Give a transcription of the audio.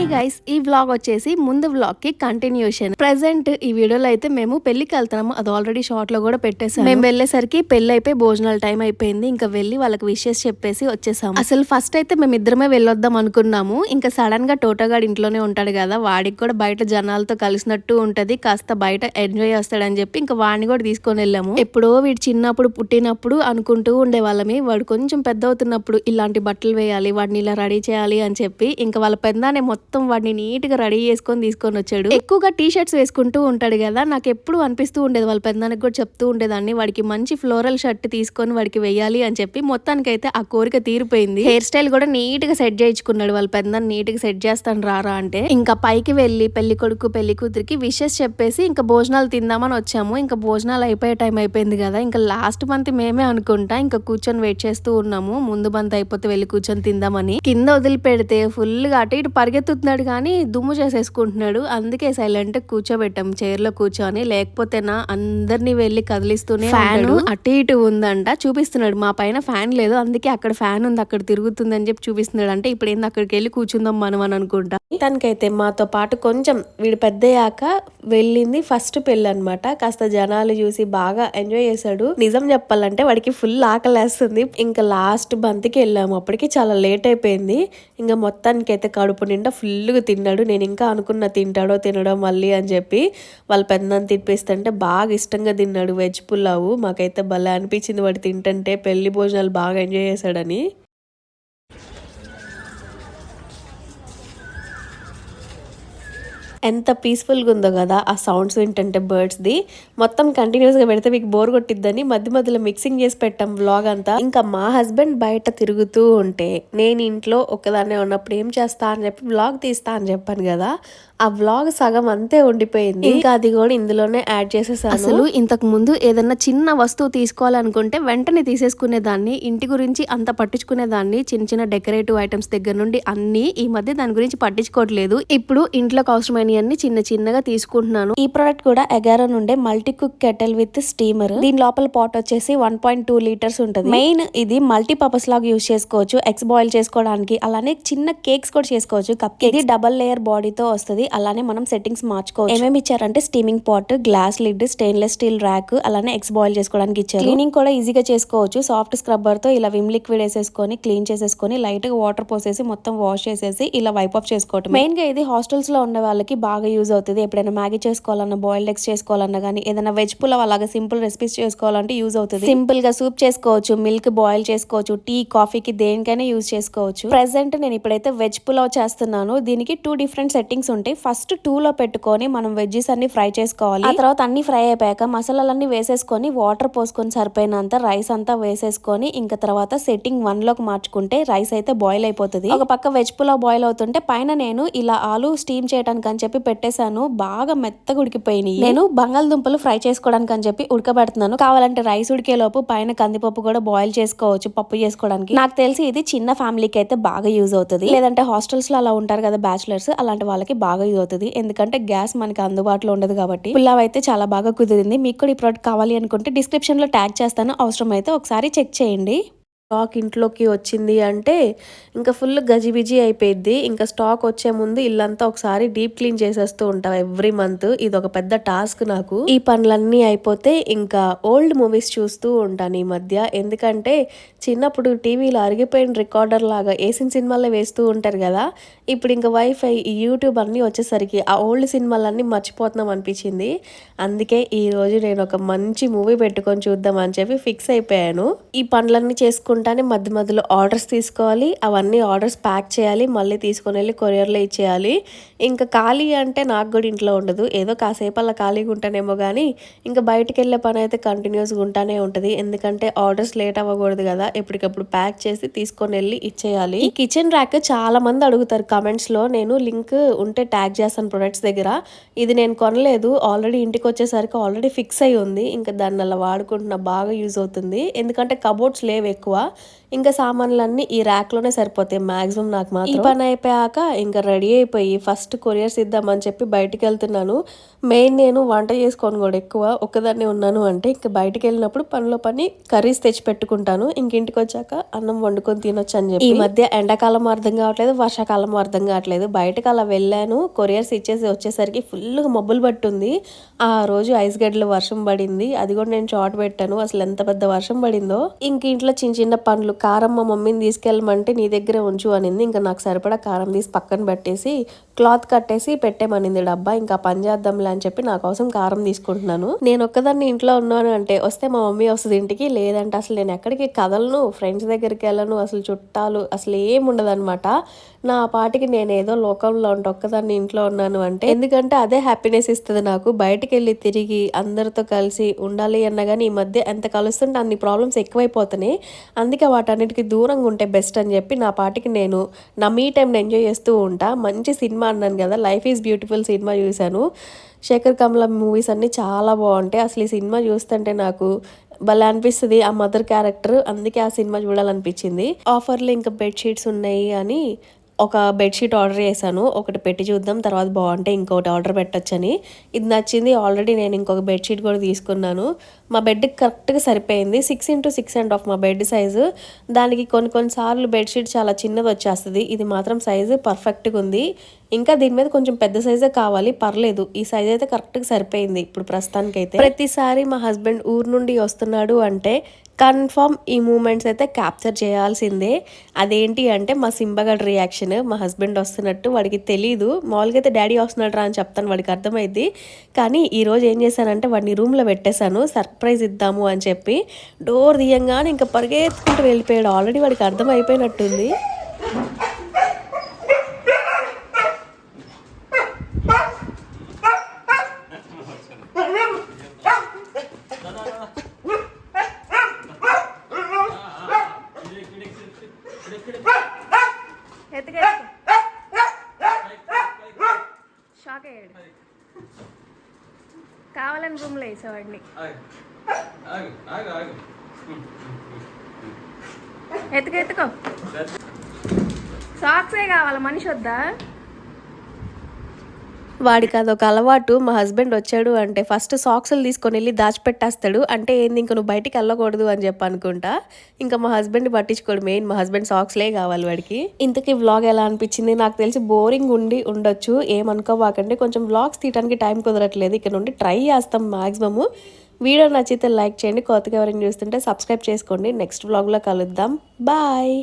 Hi guys, ఈ vlog వచ్చేసి ముందు వ్లాగ్ కి కంటిన్యూషన్. ప్రెసెంట్ ఈ వీడియోలో అయితే మేము పెళ్లికి వెళ్తున్నాము. అది ఆల్రెడీ షార్ట్ లో కూడా పెట్టేసాము. మేము వెళ్ళేసరికి పెళ్లి అయిపోయి భోజనాల టైం అయిపోయింది. ఇంకా వెళ్ళి వాళ్ళకి విషెస్ చెప్పేసి వచ్చేసాము. అసలు ఫస్ట్ అయితే మేము ఇద్దరమే వెళ్ళొద్దాం అనుకున్నాము. ఇంకా సడన్ గా టోటోగాడు ఇంట్లోనే ఉంటాడు కదా, వాడికి కూడా బయట జనాలతో కలిసినట్టు ఉంటది, కాస్త బయట ఎంజాయ్ చేస్తాడని చెప్పి ఇంకా వాడిని కూడా తీసుకొని వెళ్ళాము. ఎప్పుడో వీడు చిన్నప్పుడు పుట్టినప్పుడు అనుకుంటూ ఉండేవాళ్ళమి, వాడు కొంచెం పెద్ద అవుతున్నప్పుడు ఇలాంటి బట్టలు వేయాలి, వాడిని ఇలా రెడీ చేయాలి అని చెప్పి ఇంకా వాళ్ళ పెద్దనే మొత్తం వాడిని నీట్ గా రెడీ చేసుకొని తీసుకొని వచ్చాడు. ఎక్కువగా టీ షర్ట్స్ వేసుకుంటూ ఉంటాడు కదా, నాకు ఎప్పుడు అనిపిస్తూ ఉండేది, వాళ్ళ పెద్దనానికి కూడా చెప్తూ ఉండేదాన్ని వాడికి మంచి ఫ్లోరల్ షర్ట్ తీసుకొని వాడికి వెయ్యాలి అని చెప్పి. మొత్తానికైతే ఆ కోరిక తీరిపోయింది. హెయిర్ స్టైల్ కూడా నీట్ గా సెట్ చేయించుకున్నాడు. వాళ్ళ పెద్దనాన్ని నీట్ గా సెట్ చేస్తాను రారా అంటే ఇంకా పైకి వెళ్ళి పెళ్లి కొడుకు పెళ్లి కూతురికి విషెస్ చెప్పేసి ఇంకా భోజనాలు తిందామని వచ్చాము. ఇంకా భోజనాలు అయిపోయే టైం అయిపోయింది కదా, ఇంకా లాస్ట్ మంత్ మేమే అనుకుంటా ఇంకా కూర్చొని వెయిట్ చేస్తూ ఉన్నాము. ముందు బంత్ అయిపోతే వెళ్ళి కూర్చొని తిందామని. కింద వదిలి పెడితే ఫుల్ గా అటు ఇటు పరిగెత్తుతున్నాడు కానీ దుమ్ము చేసేసుకుంటున్నాడు. అందుకే సైలెంట్ కూర్చోబెట్టాం చైర్ లో కూర్చొని, లేకపోతేనా అందరినీ వెళ్ళి కదిలిస్తూనే. ఫ్యాన్ అటు ఇటు ఉందంట చూపిస్తున్నాడు, మా పైన ఫ్యాన్ లేదు అందుకే అక్కడ ఫ్యాన్ ఉంది అక్కడ తిరుగుతుంది అని చెప్పి చూపిస్తున్నాడు. అంటే ఇప్పుడు ఏంది అక్కడికి వెళ్ళి కూర్చుందాం మనం అని అనుకుంటా. తనకైతే మాతో పాటు కొంచెం వీడు పెద్దయ్యాక వెళ్ళింది ఫస్ట్ పెళ్ళి అనమాట. కాస్త జనాలు చూసి బాగా ఎంజాయ్ చేశాడు. నిజం చెప్పాలంటే వాడికి ఫుల్ ఆకలేస్తుంది. ఇంకా లాస్ట్ బంతికి వెళ్ళాము, అప్పటికి చాలా లేట్ అయిపోయింది. ఇంకా మొత్తానికైతే కడుపు నిండా ఫుల్గా తిన్నాడు. నేను ఇంకా అనుకున్న తింటాడో తినడో మళ్ళీ అని చెప్పి వాళ్ళ పెద్దనాన్న తినిపిస్తుంటే బాగా ఇష్టంగా తిన్నాడు వెజ్ పులావు. మాకైతే భలే అనిపించింది వాడు తింటుంటే, పెళ్లి భోజనాలు బాగా ఎంజాయ్ చేశాడని. ఎంత పీస్ఫుల్గా ఉందో కదా ఆ సౌండ్స్ వింటుంటే బర్డ్స్ది. మొత్తం కంటిన్యూస్గా పెడితే మీకు బోర్ కొట్టిద్దని మధ్య మధ్యలో మిక్సింగ్ చేసి పెట్టాం వ్లాగ్ అంతా. ఇంకా మా హస్బెండ్ బయట తిరుగుతూ ఉంటే నేను ఇంట్లో ఒకదాన్నే ఉన్నప్పుడు ఏం చేస్తా అని చెప్పి వ్లాగ్ తీస్తా అని చెప్పాను కదా, ఆ వ్లాగ్ సగం అంతే ఉండిపోయింది. ఇంకా అది కూడా ఇందులోనే యాడ్ చేసేసాను. అసలు ఇంతకు ముందు ఏదన్నా చిన్న వస్తువు తీసుకోవాలనుకుంటే వెంటనే తీసేసుకునేదాన్ని, ఇంటి గురించి అంత పట్టించుకునేదాన్ని. చిన్న చిన్న డెకరేటివ్ ఐటమ్స్ దగ్గర నుండి అన్ని. ఈ మధ్య దాని గురించి పట్టించుకోవట్లేదు. ఇప్పుడు ఇంట్లోకి అవసరమైనవన్నీ చిన్న చిన్నగా తీసుకుంటున్నాను. ఈ ప్రోడక్ట్ కూడా ఎగారో నుండే multi cook kettle with steamer. దీని లోపల పాట్ వచ్చేసి 1.2 లీటర్స్ ఉంటుంది. మెయిన్ ఇది మల్టీ పర్పస్ లాగా యూజ్ చేసుకోవచ్చు, ఎగ్స్ బాయిల్ చేసుకోవడానికి, అలానే చిన్న కేక్స్ కూడా చేసుకోవచ్చు. కప్ కేక్ ఇది డబల్ లేయర్ బాడీతో వస్తుంది. అలానే మనం సెట్టింగ్స్ మార్చుకోవచ్చు. ఏమేమి ఇచ్చారంటే steaming pot, glass lid, stainless steel rack, అలానే ఎగ్స్ బాయిల్ చేసుకోవడానికి ఇచ్చారు. క్లీనింగ్ కూడా ఈజీగా చేసుకోవచ్చు. సాఫ్ట్ స్క్రబ్బర్ తో ఇలా విమ్ లిక్విడ్ వేసేసుకొని క్లీన్ చేసేసుకొని లైట్ గా వాటర్ పోసేసి మొత్తం వాష్ చేసేసి ఇలా వైప్ ఆఫ్ చేసుకోవటం. మెయిన్ గా ఇది హాస్టల్స్ లో ఉండే వాళ్ళకి బాగా యూజ్ అవుతుంది. ఎప్పుడైనా మ్యాగీ చేసుకోవాలన్నా, బాయిల్డ్ ఎగ్స్ చేసుకోవాలన్నా కానీ, ఏదైనా వెజ్ పులావ్ అలాగా సింపుల్ రెసిపీస్ చేసుకోవాలంటే యూజ్ అవుతుంది. సింపుల్ గా సూప్ చేసుకోవచ్చు, మిల్క్ బాయిల్ చేసుకోవచ్చు, టీ కాఫీకి దేనికైనా యూజ్ చేసుకోవచ్చు. ప్రెసెంట్ నేను ఇప్పుడైతే వెజ్ పులావ్ చేస్తున్నాను. దీనికి 2 డిఫరెంట్ సెట్టింగ్స్ ఉంటాయి. ఫస్ట్ 2 లో పెట్టుకొని మనం వెజ్జెస్ అన్ని ఫ్రై చేసుకోవాలి. ఆ తర్వాత అన్ని ఫ్రై అయిపోయాక మసాలాలన్నీ వేసేసుకొని వాటర్ పోసుకొని సరిపోయినంత రైస్ అంతా వేసేసుకొని ఇంకా తర్వాత సెట్టింగ్ 1 లోకి మార్చుకుంటే రైస్ అయితే బాయిల్ అయిపోతుంది. ఒక పక్క వెజ్ పులావ్ బాయిల్ అవుతుంటే పైన నేను ఇలా ఆలు స్టీమ్ చేయడానికి అని చెప్పి పెట్టేశాను. బాగా మెత్తగా ఉడికిపోయినాయి. నేను బంగాళదుంపలు ఫ్రై చేసుకోవడానికి అని చెప్పి ఉడకబెడుతున్నాను. కావాలంటే రైస్ ఉడికే లోపు పైన కందిపప్పు కూడా బాయిల్ చేసుకోవచ్చు పప్పు చేసుకోవడానికి. నాకు తెలిసి ఇది చిన్న ఫ్యామిలీకి అయితే బాగా యూజ్ అవుతుంది. లేదంటే హాస్టల్స్ లో అలా ఉంటారు కదా బ్యాచులర్స్, అలాంటి వాళ్ళకి బాగా యూజ్ అవుతుంది. ఎందుకంటే గ్యాస్ మనకి అందుబాటులో ఉండదు కాబట్టి. పులావ్ అయితే చాలా బాగా కుదిరింది. మీకు కూడా ఈ ప్రోడక్ట్ కావాలి అనుకుంటే డిస్క్రిప్షన్ లో ట్యాగ్ చేస్తాను, అవసరం అయితే ఒకసారి చెక్ చేయండి. స్టాక్ ఇంట్లోకి వచ్చింది అంటే ఇంకా ఫుల్ గజిబిజి అయిపోయింది. ఇంకా స్టాక్ వచ్చే ముందు ఇల్లంతా ఒకసారి డీప్ క్లీన్ చేసేస్తూ ఉంటాం ఎవ్రీ మంత్. ఇది ఒక పెద్ద టాస్క్ నాకు. ఈ పనులన్నీ అయిపోతే ఇంకా ఓల్డ్ మూవీస్ చూస్తూ ఉంటాను ఈ మధ్య. ఎందుకంటే చిన్నప్పుడు టీవీలో అరిగిపోయిన రికార్డర్ లాగా వేసిన సినిమాలే వేస్తూ ఉంటారు కదా, ఇప్పుడు ఇంకా వైఫై, యూట్యూబ్ అన్నీ వచ్చేసరికి ఆ ఓల్డ్ సినిమాలన్నీ మర్చిపోతున్నాం అనిపించింది. అందుకే ఈ రోజు నేను ఒక మంచి మూవీ పెట్టుకొని చూద్దాం అని చెప్పి ఫిక్స్ అయిపోయాను. ఈ పనులన్నీ చేసుకుంటానే మధ్య మధ్యలో ఆర్డర్స్ తీసుకోవాలి, అవన్నీ ఆర్డర్స్ ప్యాక్ చేయాలి, మళ్ళీ తీసుకొని వెళ్ళి కొరియర్లో ఇచ్చేయాలి. ఇంకా ఖాళీ అంటే నాకు కూడా ఇంట్లో ఉండదు. ఏదో కాసేపు అలా ఖాళీగా ఉంటానేమో కానీ ఇంకా బయటకు వెళ్ళే పని అయితే కంటిన్యూస్గా ఉంటానే ఉంటుంది. ఎందుకంటే ఆర్డర్స్ లేట్ అవ్వకూడదు కదా, ఎప్పటికప్పుడు ప్యాక్ చేసి తీసుకొని వెళ్ళి ఇచ్చేయాలి. ఈ కిచెన్ ర్యాక్ చాలా మంది అడుగుతారు కమెంట్స్ లో, నేను లింక్ ఉంటే ట్యాగ్ చేస్తాను ప్రొడక్ట్స్ దగ్గర. ఇది నేను కొనలేదు, ఆల్రెడీ ఇంటికి వచ్చేసరికి ఆల్రెడీ ఫిక్స్ అయి ఉంది. ఇంకా దాన్ని అలా వాడుకుంటున్నా, బాగా యూజ్ అవుతుంది. ఎందుకంటే కబోర్డ్స్ లేవు ఎక్కువ, ఇంకా సామాన్లన్నీ ఈ ర్యాక్లోనే సరిపోతాయి మ్యాక్సిమం నాకు మాత్రం. ఈ పని అయిపోయాక ఇంకా రెడీ అయిపోయి ఫస్ట్ కొరియర్స్ ఇద్దామని చెప్పి బయటికి వెళ్తున్నాను. మెయిన్ నేను వంట చేసుకోను కూడా ఎక్కువ, ఒక్కదాన్నే ఉన్నాను అంటే ఇంకా బయటికి వెళ్ళినప్పుడు పనిలో పని కర్రీస్ తెచ్చి పెట్టుకుంటాను. ఇంక ఇంటికి వచ్చాక అన్నం వండుకొని తినొచ్చు అని చెప్పి. ఈ మధ్య ఎండాకాలం అర్థం కావట్లేదు, వర్షాకాలం అర్థం కావట్లేదు. బయటకు అలా వెళ్ళాను, కొరియర్స్ ఇచ్చేసి వచ్చేసరికి ఫుల్గా మబ్బులు పట్టుంది. ఆ రోజు ఐస్ గడ్డలు వర్షం పడింది, అది కూడా నేను షార్ట్ పెట్టాను. అసలు ఎంత పెద్ద వర్షం పడిందో. ఇంక ఇంట్లో చిన్న చిన్న పనులు, కారం మా మమ్మీని తీసుకెళ్ళమంటే నీ దగ్గరే ఉంచు అనింది. ఇంకా నాకు సరిపడా కారం తీసి పక్కన పెట్టేసి క్లాత్ కట్టేసి పెట్టేమనింది డబ్బా. ఇంకా పని చేద్దాంలే అని చెప్పి నా కోసం కారం తీసుకుంటున్నాను. నేను ఒక్కదాన్ని ఇంట్లో ఉన్నాను అంటే వస్తే మా మమ్మీ వస్తుంది ఇంటికి, లేదంటే అసలు నేను ఎక్కడికి కదలను, ఫ్రెండ్స్ దగ్గరికి వెళ్ళను, అసలు చుట్టాలు అసలు ఏం ఉండదన్నమాట. నా పాటికి నేను ఏదో లోకంలో ఉంటే ఒక్కదాన్ని ఇంట్లో ఉన్నాను అంటే, ఎందుకంటే అదే హ్యాపీనెస్ ఇస్తుంది నాకు. బయటికి వెళ్ళి తిరిగి అందరితో కలిసి ఉండాలి అన్నా కానీ ఈ మధ్య ఎంత కలుస్తుంటే అన్ని ప్రాబ్లమ్స్ ఎక్కువైపోతున్నాయి. అందుకే వాటన్నిటికీ దూరంగా ఉంటే బెస్ట్ అని చెప్పి నా పాటికి నేను నా మీ టైంని ఎంజాయ్ చేస్తూ ఉంటా. మంచి సినిమా అన్నాను కదా, లైఫ్ ఈజ్ బ్యూటిఫుల్ సినిమా చూశాను. శేఖర్ కమల మూవీస్ అన్నీ చాలా బాగుంటాయి. అసలు ఈ సినిమా చూస్తుంటే నాకు భలే అనిపిస్తుంది ఆ మదర్ క్యారెక్టర్, అందుకే ఆ సినిమా చూడాలనిపించింది. ఆఫర్లో ఇంకా బెడ్షీట్స్ ఉన్నాయి అని ఒక బెడ్షీట్ ఆర్డర్ చేశాను. ఒకటి పెట్టి చూద్దాం, తర్వాత బాగుంటే ఇంకొకటి ఆర్డర్ పెట్టొచ్చని. ఇది నచ్చింది, ఆల్రెడీ నేను ఇంకొక బెడ్షీట్ కూడా తీసుకున్నాను. మా బెడ్కి కరెక్ట్గా సరిపోయింది. 6x6.5 మా బెడ్ సైజు. దానికి కొన్నిసార్లు బెడ్షీట్ చాలా చిన్నది వచ్చేస్తుంది, ఇది మాత్రం సైజు పర్ఫెక్ట్గా ఉంది. ఇంకా దీని మీద కొంచెం పెద్ద సైజే కావాలి, పర్లేదు ఈ సైజ్ అయితే కరెక్ట్గా సరిపోయింది ఇప్పుడు ప్రస్తుతానికైతే. ప్రతిసారి మా హస్బెండ్ ఊరు నుండి వస్తున్నాడు అంటే కన్ఫర్మ్ ఈ మూమెంట్స్ అయితే క్యాప్చర్ చేయాల్సిందే. అదేంటి అంటే మా సింబగడ్ రియాక్షన్. మా హస్బెండ్ వస్తున్నట్టు వాడికి తెలీదు, మామూలుగా అయితే డాడీ వస్తున్నాడు రా అని చెప్తాను, వాడికి అర్థమైంది. కానీ ఈరోజు ఏం చేశానంటే వాడిని రూమ్లో పెట్టేశాను, సర్ప్రైజ్ ఇద్దాము అని చెప్పి. డోర్ తీయంగానే ఇంకా పరిగెత్తుకుంటూ వెళ్ళిపోయాడు. ఆల్రెడీ వాడికి అర్థం అయిపోయినట్టుంది. షాక్ అయ్యాడు, కావాలని రూమ్లో వేసేవాడిని. ఎత్తుకో, సాక్సే కావాలా, మనిషి వద్దా? వాడికి అదొక అలవాటు. మా హస్బెండ్ వచ్చాడు అంటే ఫస్ట్ సాక్స్లు తీసుకొని వెళ్ళి దాచిపెట్టేస్తాడు. అంటే ఏంది ఇంక నువ్వు బయటికి వెళ్ళకూడదు అని చెప్పి అనుకుంటా. ఇంకా మా హస్బెండ్ పట్టించుకోడు, మెయిన్ మా హస్బెండ్ సాక్స్లే కావాలి వాడికి. ఇంతకీ వ్లాగ్ ఎలా అనిపించింది? నాకు తెలిసి బోరింగ్ ఉండొచ్చు, ఏమనుకోవాకండి. కొంచెం వ్లాగ్స్ తీయడానికి టైం కుదరట్లేదు, ఇక్కడ నుండి ట్రై చేస్తాం మ్యాక్సిమము. వీడియో నచ్చితే లైక్ చేయండి, కొత్తగా ఎవరైనా చూస్తుంటే సబ్స్క్రైబ్ చేసుకోండి. నెక్స్ట్ వ్లాగ్లో కలుద్దాం, బాయ్.